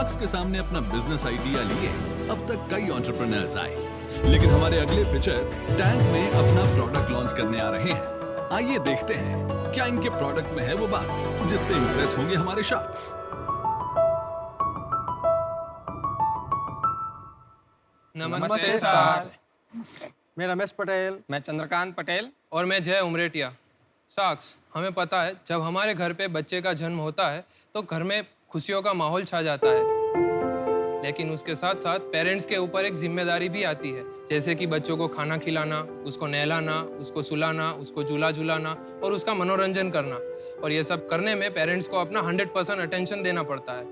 Sharks के सामने अपना बिजनेस आइडिया लिए अब तक कई एंटरप्रेन्योर्स आए, लेकिन हमारे अगले पिचर टैंक में अपना प्रोडक्ट लॉन्च करने आ रहे हैं। आइए देखते हैं क्या इनके प्रोडक्ट में है वो बात जिससे इंप्रेस होंगे हमारे शार्क्स। नमस्ते सर। मैं रमेश पटेल। मैं चंद्रकांत पटेल। और मैं जय उमरेटिया। शार्क्स, हमें पता है जब हमारे घर पे बच्चे का जन्म होता है तो घर में खुशियों का माहौल छा जाता है, लेकिन उसके साथ साथ पेरेंट्स के ऊपर एक जिम्मेदारी भी आती है, जैसे कि बच्चों को खाना खिलाना, उसको नहलाना, उसको सुलाना, उसको झूला झुलाना और उसका मनोरंजन करना। और ये सब करने में पेरेंट्स को अपना 100% अटेंशन देना पड़ता है।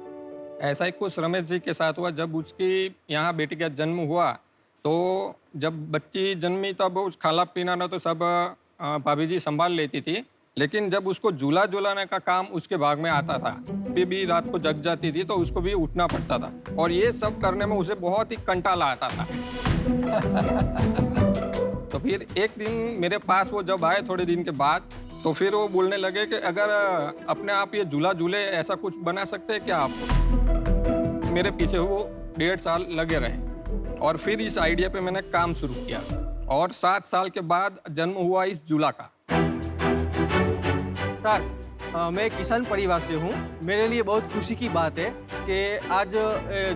ऐसा ही कुछ रमेश जी के साथ हुआ। जब उसकी यहाँ बेटी का जन्म हुआ तो जब बच्ची जन्मी तब उस खाना पीना ना तो सब भाभी जी संभाल लेती थी, लेकिन जब उसको झूला झुलाने का काम उसके भाग में आता था, भी रात को जग जाती थी तो उसको भी उठना पड़ता था और ये सब करने में उसे बहुत ही कंटाला आता था। तो फिर एक दिन मेरे पास वो जब आए थोड़े दिन के बाद, तो फिर वो बोलने लगे कि अगर अपने आप ये झूला झूले ऐसा कुछ बना सकते हैं क्या आप। मेरे पीछे वो 1.5 साल लगे रहे और फिर इस आइडिया पे मैंने काम शुरू किया और 7 साल के बाद जन्म हुआ इस झूला का। सर, मैं किसान परिवार से हूँ। मेरे लिए बहुत खुशी की बात है कि आज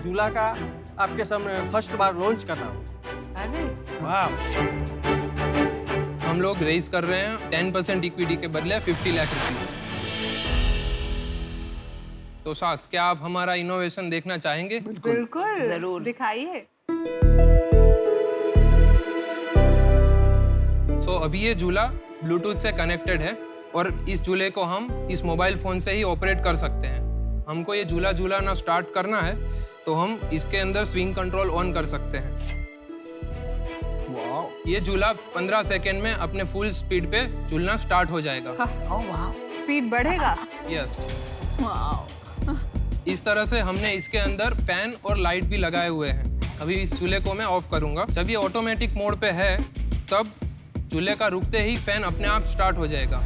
झूला का आपके सामने फर्स्ट बार लॉन्च कर रहा हूँ। अरे वाह! हम लोग रेज कर रहे हैं 10% इक्विटी के बदले 50 लाख रुपीस। तो शार्क्स, क्या आप हमारा इनोवेशन देखना चाहेंगे? बिल्कुल, जरूर दिखाइए। अभी ये झूला ब्लूटूथ से कनेक्टेड है और इस झूले को हम इस मोबाइल फोन से ही ऑपरेट कर सकते हैं। हमको ये झूला झूलाना स्टार्ट करना है तो हम इसके अंदर स्विंग कंट्रोल ऑन कर सकते हैं। ये झूला 15 सेकेंड में अपने फुल स्पीड पे झूलना स्टार्ट हो जाएगा। ओह वाह, स्पीड बढ़ेगा। यस, वाह। इस तरह से हमने इसके अंदर फैन और लाइट भी लगाए हुए हैं। अभी इस झूले को मैं ऑफ करूंगा। जब ये ऑटोमेटिक मोड पे है तब झूले का रुकते ही फैन अपने आप स्टार्ट हो जाएगा।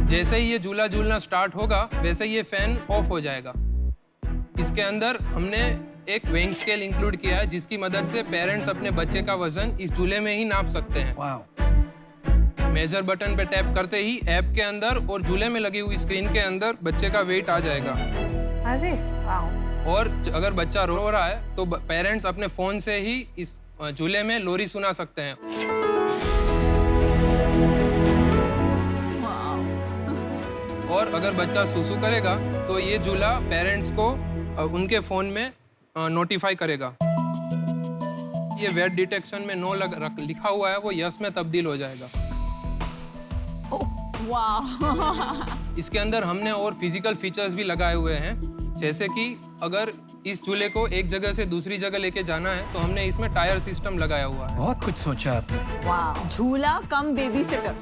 जैसे ही ये झूला झूलना स्टार्ट होगा वैसे ही ये फैन ऑफ हो जाएगा। इसके अंदर हमने एक वेइंग स्केल इंक्लूड किया है जिसकी मदद से पेरेंट्स अपने बच्चे का वजन इस झूले में ही नाप सकते हैं। मेजर बटन पे टैप करते ही ऐप के अंदर और झूले में लगी हुई स्क्रीन के अंदर बच्चे का वेट आ जाएगा। अरे वाह! और अगर बच्चा रो रहा है तो पेरेंट्स अपने फोन से ही इस झूले में लोरी सुना सकते हैं। और अगर बच्चा सुसु करेगा तो ये झूला पेरेंट्स को उनके फोन में नोटिफाई करेगा। ये वेट डिटेक्शन में नो लिखा हुआ है वो यस में तब्दील हो जाएगा। वाह। इसके अंदर हमने और फिजिकल फीचर्स भी लगाए हुए हैं, जैसे कि अगर इस झूले को एक जगह से दूसरी जगह लेके जाना है तो हमने इसमें टायर सिस्टम लगाया हुआ है। बहुत कुछ सोचा आपने। वाह, झूला कम बेबी सिटर,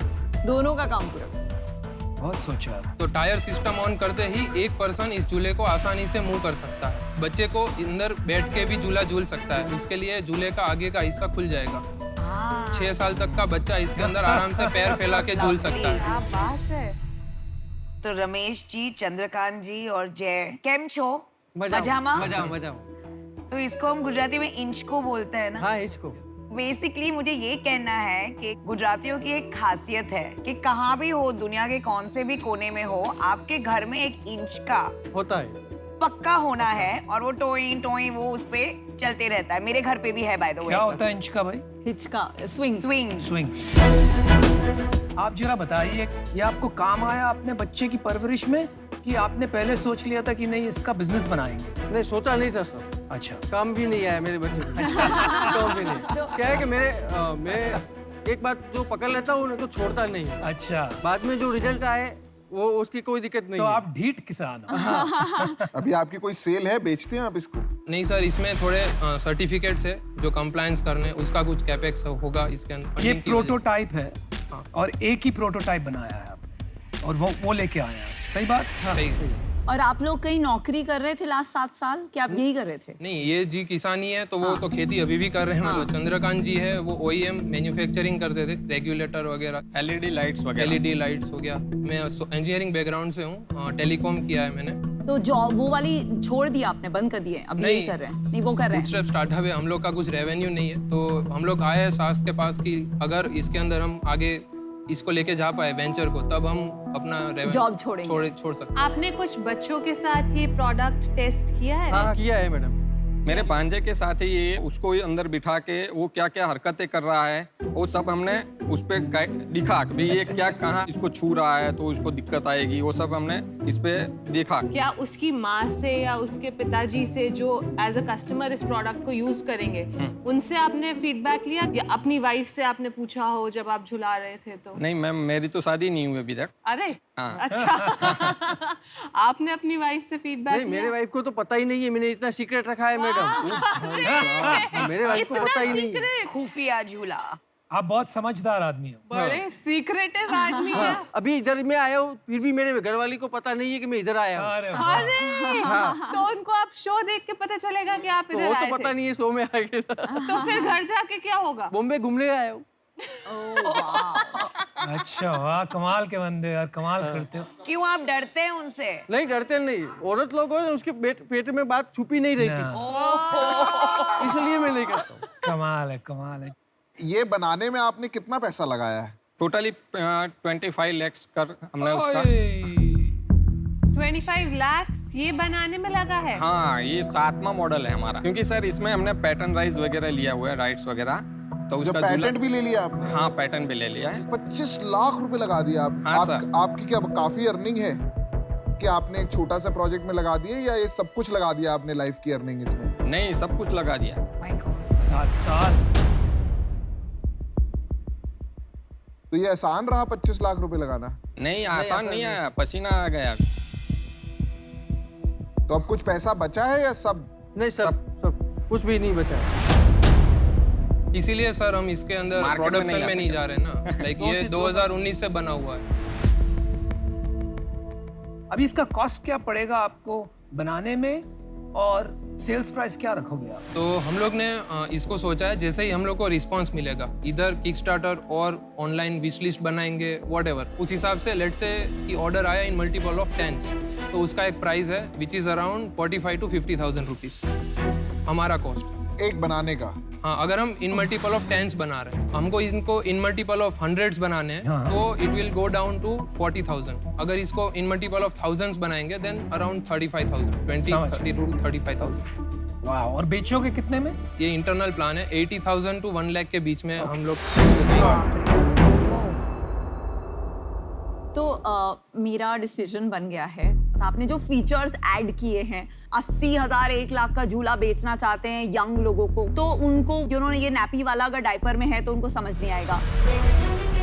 दोनों का काम पूरा। बहुत सोचा। तो टायर सिस्टम ऑन करते ही एक पर्सन इस झूले को आसानी से मूव कर सकता है। बच्चे को अंदर बैठ के भी झूला झूल सकता है। उसके लिए झूले का आगे का हिस्सा खुल जाएगा। 6 साल तक का बच्चा इसके अंदर आराम से पैर फैला के झूल सकता है। क्या बात है। तो रमेश जी, चंद्रकांत जी और जय, केम छो? मजामा। तो इसको हम गुजराती में इंच को बोलते हैं ना। हाँ, इसको बेसिकली मुझे ये कहना है कि गुजरातियों की एक खासियत है कि कहाँ भी हो, दुनिया के कौन से भी कोने में हो, आपके घर में एक इंच का होता है, पक्का होना है और वो टोई टोई वो उस पे चलते रहता है। मेरे घर पे भी है बाय द वे। क्या होता है इंच का भाई? हिचका, स्विंग स्विंग। स्विंग। आप जरा बताइए, ये आपको काम आया अपने बच्चे की परवरिश में कि आपने पहले सोच लिया था कि नहीं इसका बिजनेस बनाएंगे? नहीं सोचा नहीं था सर। अच्छा, काम भी नहीं आया मेरे बच्चे को। काम भी नहीं। क्या है कि मैं एक बात जो पकड़ लेता हूँ ना तो छोड़ता नहीं। अच्छा, बाद में जो रिजल्ट आए वो उसकी कोई दिक्कत नहीं तो है। आप ढीठ किसान हो। अभी आपकी कोई सेल है, बेचते हैं आप इसको? नहीं सर, इसमें थोड़े सर्टिफिकेट्स है जो कंप्लायंस करने, उसका कुछ कैपेक्स होगा इसके अंदर। ये प्रोटोटाइप है हाँ। और एक ही प्रोटोटाइप बनाया है आपने और वो लेके आए हैं आप। सही बात? सही। और आप लोग कहीं नौकरी कर रहे थे लास्ट 7 साल, क्या आप यही कर रहे थे? नहीं, ये जी किसानी है तो वो तो खेती अभी भी कर रहे हैं। मतलब चंद्रकांत जी है वो OEM मैन्युफैक्चरिंग करते थे, रेगुलेटर वगैरह, LED लाइट्स वगैरह। LED लाइट्स हो गया। मैं इंजीनियरिंग बैकग्राउंड से हूँ, टेलीकॉम किया है मैंने। तो जॉब वो वाली छोड़ दी आपने, बंद कर दी है, अब यही नहीं। कर रहे हैं? नहीं, वो कर रहे हैं। बूटस्ट्रैप स्टार्टअप है, हम लोग का कुछ रेवेन्यू नहीं है, तो हम लोग आए हैं साक्स के पास कि अगर इसके अंदर हम आगे इसको लेके जा पाए वेंचर को, तब हम अपना जॉब छोड़ेंगे। छोड़ सकते आपने कुछ बच्चों के साथ ये प्रोडक्ट टेस्ट किया है? हाँ किया है मैडम। मेरे भांजे के साथ ही ये उसको ही अंदर बिठा के वो क्या क्या हरकतें कर रहा है वो सब हमने उस पे दिखा कि भाई ये क्या कहाँ इसको छू रहा है तो उसको दिक्कत आएगी, वो सब हमने इस पे देखा। क्या उसकी माँ से या उसके पिताजी से जो एज अ कस्टमर इस प्रोडक्ट को यूज करेंगे, उनसे आपने फीडबैक लिया या अपनी वाइफ से आपने पूछा हो जब आप झुला रहे थे तो? नहीं मैम, मेरी तो शादी नहीं हुई अभी तक। अरे हाँ। अच्छा आपने अपनी वाइफ से फीडबैक नहीं, मेरे वाइफ को तो पता ही नहीं है, मैंने इतना सीक्रेट रखा है मैडम। मेरे वाइफ को पता ही नहीं है। खुफिया झूला। आप बहुत समझदार आदमी हो। बड़े सीक्रेटिव आदमी है। हाँ, अभी इधर मैं आया हूँ, फिर भी मेरे घरवाली को पता नहीं है कि मैं इधर आया हूँ। अरे अरे तो उनको आप शो देख के पता चलेगा कि आप तो इधर वो आए तो पता थे। नहीं है, शो में आ गया। तो फिर घर जाके क्या होगा? बॉम्बे घूमने आया हूँ। अच्छा, वाह, कमाल के बंदे यार, कमाल करते हो। क्यों आप डरते हैं उनसे? नहीं डरते नहीं, औरत लोग हो उसके पेट में बात छुपी नहीं रहती, इसलिए मैं नहीं करता हूँ। कमाल है, कमाल है। ये बनाने में आपने कितना पैसा लगाया है? टोटली 25 लाख कर हमने उसका। 25 लाख ये बनाने में लगा है? हाँ, ये 7वां मॉडल है हमारा, क्योंकि सर इसमें हमने पैटर्न राइज वगैरह लिया हुआ है, राइट्स वगैरह, तो जो उसका पैटेंट भी ले लिया आपने? हाँ, पैटर्न भी ले लिया है। 25 लाख रुपए लगा दिया आप। हाँ, सर। आपकी क्या काफी अर्निंग है कि आपने एक छोटा सा प्रोजेक्ट में लगा दिया, या ये सब कुछ लगा दिया आपने लाइफ की अर्निंग इसमें? नहीं, सब कुछ लगा दिया। 7 साल। तो ये आसान रहा 25 लाख रुपए लगाना? नहीं, आसान नहीं आया, पसीना आ गया। तो अब कुछ पैसा बचा है या सब? नहीं, सब कुछ भी नहीं बचा। इसीलिए सर हम इसके अंदर मार्केट में प्रोडक्शन नहीं में ला नहीं जा रहे ना। लाइक ये 2019 से बना हुआ है। अभी इसका कॉस्ट क्या पड़ेगा आपको बनाने में, और सेल्स प्राइस क्या रखोगे आप? तो हम लोग ने इसको सोचा है, जैसे ही हम लोग को रिस्पांस मिलेगा, इधर किकस्टार्टर और ऑनलाइन विश लिस्ट बनाएंगे, व्हाटएवर, उस हिसाब से लेट्स से कि ऑर्डर आया इन मल्टीपल ऑफ 10s, तो उसका एक प्राइस है which is around 45 to 50,000 rupees हमारा कॉस्ट एक बनाने का। हाँ, अगर हम इन मल्टीपल ऑफ 10s बना रहे हैं, हमको इनको इन मल्टीपल ऑफ 100s बनाने हैं, तो it will go down to 40,000। अगर इसको इन मल्टीपल ऑफ 1000s बनाएंगे देन अराउंड 35,000, 30 to 35,000। वाह, और बेचोगे कितने में? ये इंटरनल प्लान है, 80,000 to 1 लाख के बीच में हम लोग इसको करेंगे। तो मेरा डिसीजन बन गया है। आपने जो फीचर्स ऐड किए हैं, 80,000 1 लाख का झूला बेचना चाहते हैं यंग लोगों को, तो उनको जिन्होंने ये नैपी वाला अगर डायपर में है तो उनको समझ नहीं आएगा।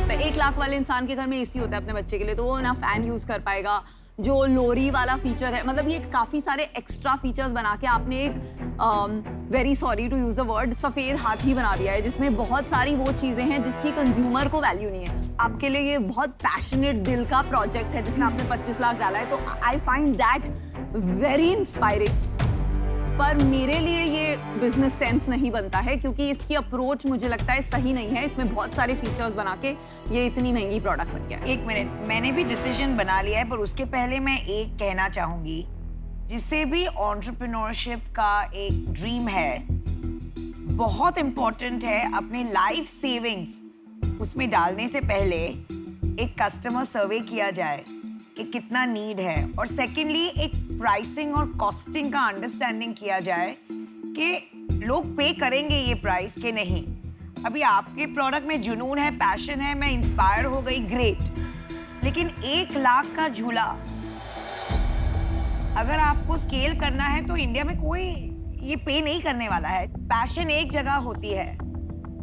तो 1 लाख वाले इंसान के घर में एसी होता है अपने बच्चे के लिए, तो वो ना फैन यूज कर पाएगा। जो लोरी वाला फीचर है, मतलब ये काफी सारे एक्स्ट्रा फीचर्स बना के आपने एक very sorry to use the word सफेद हाथी बना दिया है, जिसमें बहुत सारी वो चीजें हैं जिसकी कंज्यूमर को वैल्यू नहीं है। आपके लिए ये बहुत पैशनेट दिल का प्रोजेक्ट है जिसमें आपने 25 लाख डाला है, तो I find that very inspiring. पर मेरे लिए ये बिजनेस सेंस नहीं बनता है, क्योंकि इसकी अप्रोच मुझे लगता है सही नहीं है। इसमें बहुत सारे फीचर्स बना के ये इतनी महंगी प्रोडक्ट बन गया। एक मिनट, मैंने भी डिसीजन बना लिया है, पर उसके पहले मैं एक कहना चाहूंगी, जिससे भी एंटरप्रेन्योरशिप का एक ड्रीम है, बहुत इंपॉर्टेंट है अपने लाइफ सेविंग्स उसमें डालने से पहले एक कस्टमर सर्वे किया जाए कि कितना नीड है, और सेकेंडली एक प्राइसिंग और कॉस्टिंग का अंडरस्टैंडिंग किया जाए कि लोग पे करेंगे ये प्राइस के नहीं। अभी आपके प्रोडक्ट में जुनून है, पैशन है, मैं इंस्पायर हो गई, ग्रेट, लेकिन 1 लाख का झूला अगर आपको स्केल करना है तो इंडिया में कोई ये पे नहीं करने वाला है। पैशन एक जगह होती है,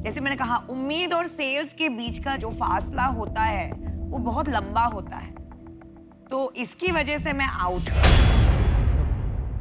जैसे मैंने कहा, उम्मीद और सेल्स के बीच का जो फासला होता है वो बहुत लंबा होता है, तो इसकी वजह से मैं आउट।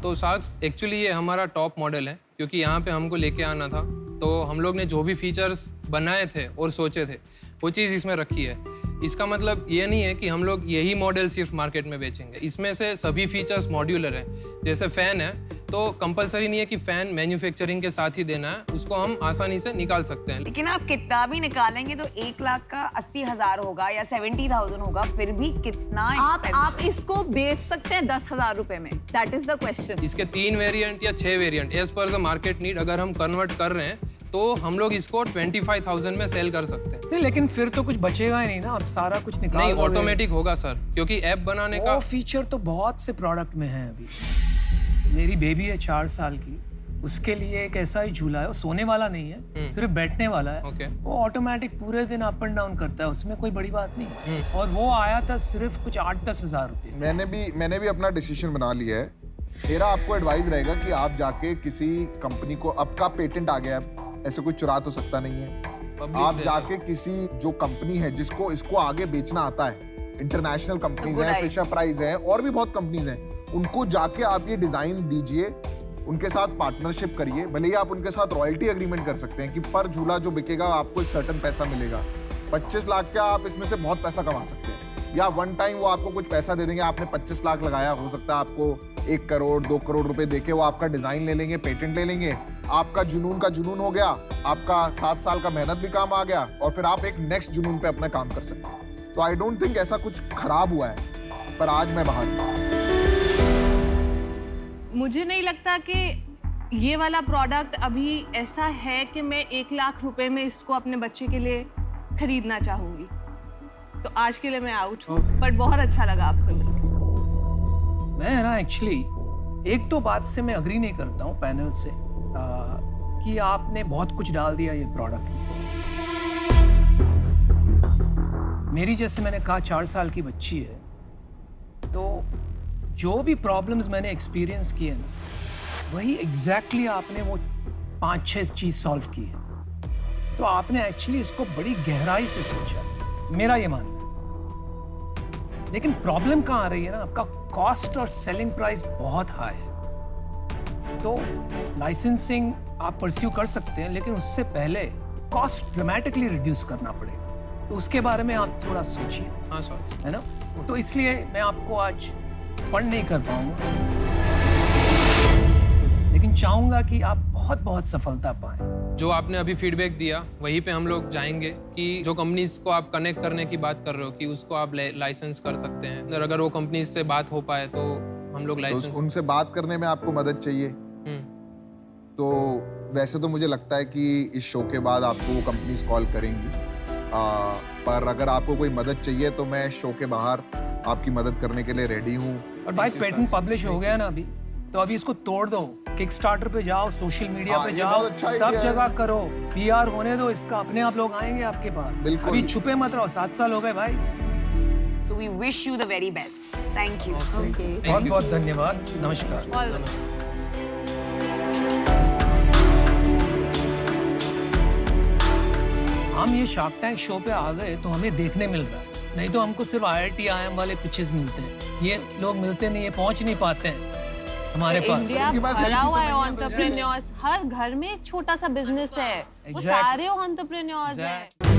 तो साक्स एक्चुअली ये हमारा टॉप मॉडल है, क्योंकि यहाँ पे हमको लेके आना था, तो हम लोग ने जो भी फीचर्स बनाए थे और सोचे थे वो चीज़ इसमें रखी है। इसका मतलब ये नहीं है कि हम लोग यही मॉडल सिर्फ मार्केट में बेचेंगे। इसमें से सभी फीचर्स मॉड्यूलर हैं। जैसे फ़ैन है, तो कंपलसरी नहीं है कि फैन मैन्युफैक्चरिंग के साथ ही देना है, उसको हम आसानी से निकाल सकते हैं। लेकिन आप कितना भी निकालेंगे तो 1 लाख का 80,000 होगा या 70,000 होगा, फिर भी कितना आप इसको बेच सकते हैं 10,000 रुपए में। That is the question. इसके 3 वेरिएंट या 6 variant as per the market need अगर हम कन्वर्ट कर रहे हैं तो हम लोग इसको 25,000 में सेल कर सकते हैं। नहीं, लेकिन फिर तो कुछ बचेगा ही नहीं ना, और सारा कुछ निकाल नहीं, दोगे। ऑटोमेटिक होगा सर, क्योंकि ऐप बनाने का वो फीचर तो बहुत से प्रोडक्ट में है अभी। मेरी बेबी है 4 साल की, उसके लिए एक ऐसा ही झूला है, वो सोने वाला नहीं है, सिर्फ बैठने वाला है। ओके। वो ऑटोमेटिक पूरे दिन अप एंड डाउन करता है, उसमें कोई बड़ी बात नहीं है। और वो आया था सिर्फ कुछ 8-10 हज़ार रुपये। मैंने भी अपना डिसीजन बना लिया है। मेरा आपको एडवाइस रहेगा कि आप जाके किसी कंपनी को, आपका पेटेंट आ गया है, ऐसे कोई चुरा तो सकता नहीं है। आप जाके किसी जो कंपनी है जिसको इसको आगे बेचना आता है, इंटरनेशनल कंपनीज हैं, फिशर प्राइस है, और भी बहुत कंपनीज हैं, उनको जाके आप ये डिजाइन दीजिए, उनके साथ पार्टनरशिप करिए। भले ही आप उनके साथ रॉयल्टी एग्रीमेंट कर सकते हैं कि पर झूला जो बिकेगा आपको एक सर्टेन पैसा मिलेगा। 25 लाख का आप इसमें से बहुत पैसा कमा सकते हैं, या वन टाइम वो आपको कुछ पैसा दे देंगे। आपने 25 लाख लगाया, हो सकता है आपको 1 करोड़ 2 करोड़ रुपए देके वो आपका डिजाइन ले लेंगे, पेटेंट ले लेंगे, आपका जुनून का जुनून हो गया, आपका 7 साल का मेहनत भी काम आ गया, और फिर आप एक नेक्स्ट जुनून पे अपना काम कर सकते हैं। तो आई डोंट थिंक ऐसा कुछ खराब हुआ है, पर आज मैं बाहर हूं। मुझे नहीं लगता कि ये वाला प्रोडक्ट अभी ऐसा है कि मैं 1 लाख रुपए में इसको अपने बच्चे के लिए खरीदना चाहूंगी। तो आज के लिए मैं आउट हूँ, बट बहुत अच्छा लगा आपसे मिलकर। मैं ना एक्चुअली एक तो बात से मैं अग्री नहीं करता हूँ पैनल से, कि आपने बहुत कुछ डाल दिया ये प्रोडक्ट में। मेरी जैसे मैंने कहा 4 साल की बच्ची है, तो जो भी प्रॉब्लम्स मैंने एक्सपीरियंस किए ना, वही एग्जैक्टली आपने वो 5-6 चीज सॉल्व की है। तो आपने एक्चुअली इसको बड़ी गहराई से सोचा, मेरा ये मानना है। लेकिन प्रॉब्लम कहाँ आ रही है ना, आपका कॉस्ट और सेलिंग प्राइस बहुत हाई है। तो लाइसेंसिंग आप परस्यू कर सकते हैं, लेकिन उससे पहले कॉस्ट ड्रामेटिकली रिड्यूस करना पड़ेगा। तो उसके बारे में आप थोड़ा सोचिए। हाँ सर। है ना? तो इसलिए मैं आपको आज फंड नहीं कर पाऊंगा, लेकिन चाहूंगा कि आप बहुत बहुत सफलता पाएं। जो आपने अभी फीडबैक दिया वहीं पे हम लोग जाएंगे कि जो कंपनीज को आप कनेक्ट करने की बात कर रहे हो कि उसको आप लाइसेंस कर सकते हैं, और अगर वो कंपनीज से बात हो पाए तो हम लोग लाइसेंस। तो उनसे बात करने में आपको मदद चाहिए, तो वैसे तो मुझे लगता है कि इस शो के बाद आपको वो कंपनीज कॉल करेंगी, पर अगर आपको कोई मदद चाहिए तो मैं शो के बाहर आपकी मदद करने के लिए रेडी हूँ। और भाई पेटेंट पब्लिश हो गया ना अभी, तो अभी इसको तोड़ दो, किकस्टार्टर पे जाओ, सोशल मीडिया पे ये जाओ, बहुत अच्छा सब idea है। जगह करो, पीआर होने दो इसका, अपने आप लोग आएंगे आपके पास। बिल्कुल। अभी छुपे मत रहो, 7 साल हो गए भाई। So we wish you the very best. Thank you. Okay. बहुत बहुत धन्यवाद, नमस्कार। All the best. हम ये शार्क टैंक शो पे आ गए तो हमें देखने मिल रहा है, नहीं तो हमको सिर्फ IIT IIM वाले पिचेस मिलते हैं, ये लोग मिलते नहीं है, पहुंच नहीं पाते हैं हमारे पास। इंडिया उनके पास भरा help ही हुआ तो है नहीं है, एंटरप्रेन्योर्स, हर घर में एक छोटा सा बिजनेस है, वो Exactly. सारे एंटरप्रेन्योर्स हैं। Exactly.